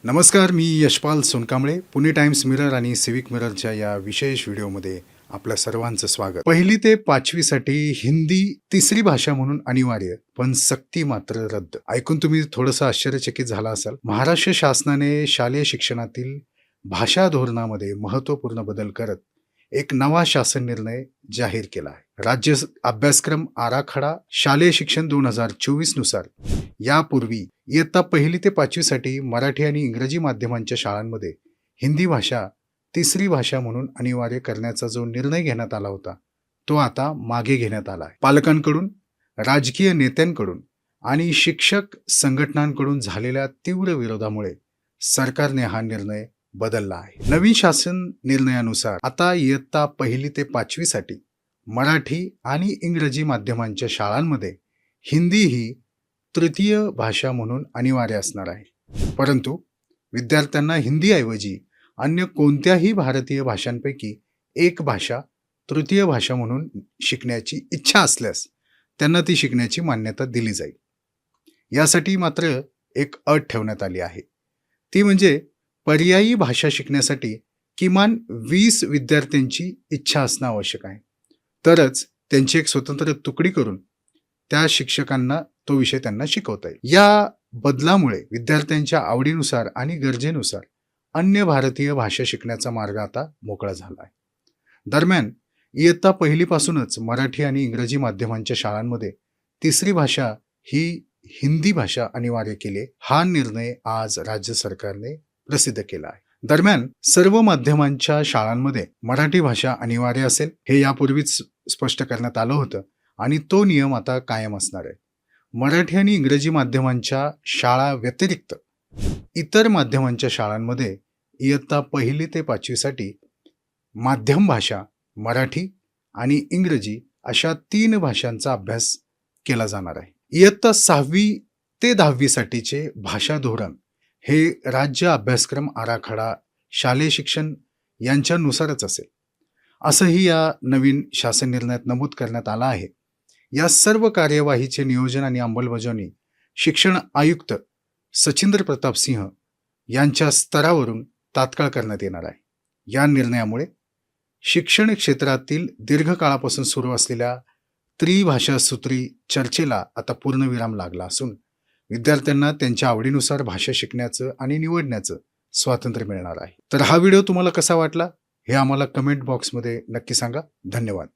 नमस्कार, मी Yashpal Sonkamble. Pune times mirror आणि civic मिररच्या या विशेष व्हिडिओमध्ये आपल्या सर्वांचं स्वागत. 1ली ते 5वी साठी हिंदी तिसरी भाषा म्हणून अनिवार्य, पण सक्ती मात्र रद्द. ऐकून तुम्ही थोडंसं आश्चर्यचकित झाला असाल. महाराष्ट्र शासनाने शालेय शिक्षणातील भाषा धोरणामध्ये महत्त्वपूर्ण बदल करत एक नवा शासन निर्णय जाहीर केला आहे. राज्य अभ्यासक्रम आराखडा शालेय शिक्षण 2024 नुसार यापूर्वी इयत्ता 1ली ते 5वी साठी मराठी आणि इंग्रजी माध्यमांच्या शाळांमध्ये हिंदी भाषा तिसरी भाषा म्हणून अनिवार्य करण्याचा जो निर्णय घेण्यात आला होता तो आता मागे घेण्यात आला आहे. पालकांकडून, राजकीय नेत्यांकडून आणि शिक्षक संघटनांकडून झालेल्या तीव्र विरोधामुळे सरकारने हा निर्णय बदलला आहे. नवीन शासन निर्णयानुसार आता इयत्ता 1ली ते 5वी साठी मराठी आणि इंग्रजी माध्यमांच्या शाळांमध्ये हिंदी ही तृतीय भाषा म्हणून अनिवार्य असणार आहे. परंतु विद्यार्थ्यांना हिंदीऐवजी अन्य कोणत्याही भारतीय भाषांपैकी एक भाषा तृतीय भाषा म्हणून शिकण्याची इच्छा असल्यास त्यांना ती शिकण्याची मान्यता दिली जाईल. यासाठी मात्र एक अट ठेवण्यात आली आहे. ती म्हणजे पर्यायी भाषा शिकण्यासाठी किमान 20 विद्यार्थ्यांची इच्छा असणं आवश्यक आहे. तरच त्यांची एक स्वतंत्र तुकडी करून त्या शिक्षकांना तो विषय त्यांना शिकवता येईल. या बदलामुळे विद्यार्थ्यांच्या आवडीनुसार आणि गरजेनुसार अन्य भारतीय भाषा शिकण्याचा मार्ग आता मोकळा झाला आहे. दरम्यान इयत्ता 1ली पासूनच मराठी आणि इंग्रजी माध्यमांच्या शाळांमध्ये तिसरी भाषा ही हिंदी भाषा अनिवार्य केली. हा निर्णय आज राज्य सरकारने प्रसिद्ध केला आहे. दरम्यान सर्व माध्यमांच्या शाळांमध्ये मराठी भाषा अनिवार्य असेल हे यापूर्वीच स्पष्ट करण्यात आलं होतं आणि तो नियम आता कायम असणार आहे. मराठी आणि इंग्रजी माध्यमांच्या शाळा व्यतिरिक्त इतर माध्यमांच्या शाळांमध्ये इयत्ता 1ली ते 5वी साठी माध्यम भाषा मराठी आणि इंग्रजी अशा 3 भाषांचा अभ्यास केला जाणार आहे. इयत्ता 6वी ते 10वी साठीचे भाषा धोरण हे राज्य अभ्यासक्रम आराखडा शालेय शिक्षण यांच्यानुसारच असेल असंही या नवीन शासन निर्णयात नमूद करण्यात आलं आहे. या सर्व कार्यवाहीचे नियोजन आणि अंमलबजावणी शिक्षण आयुक्त सचिंद्र प्रताप सिंह यांच्या स्तरावरून तात्काळ करण्यात येणार आहे. या निर्णयामुळे शिक्षण क्षेत्रातील दीर्घकाळापासून सुरू असलेल्या त्रिभाषा सूत्री चर्चेला आता पूर्णविराम लागला असून विद्यार्थ्यांना त्यांच्या आवडीनुसार भाषा शिकण्याचं आणि निवडण्याचं स्वातंत्र्य मिळणार आहे. तर हा व्हिडिओ तुम्हाला कसा वाटला हे आम्हाला कमेंट बॉक्समध्ये नक्की सांगा. धन्यवाद.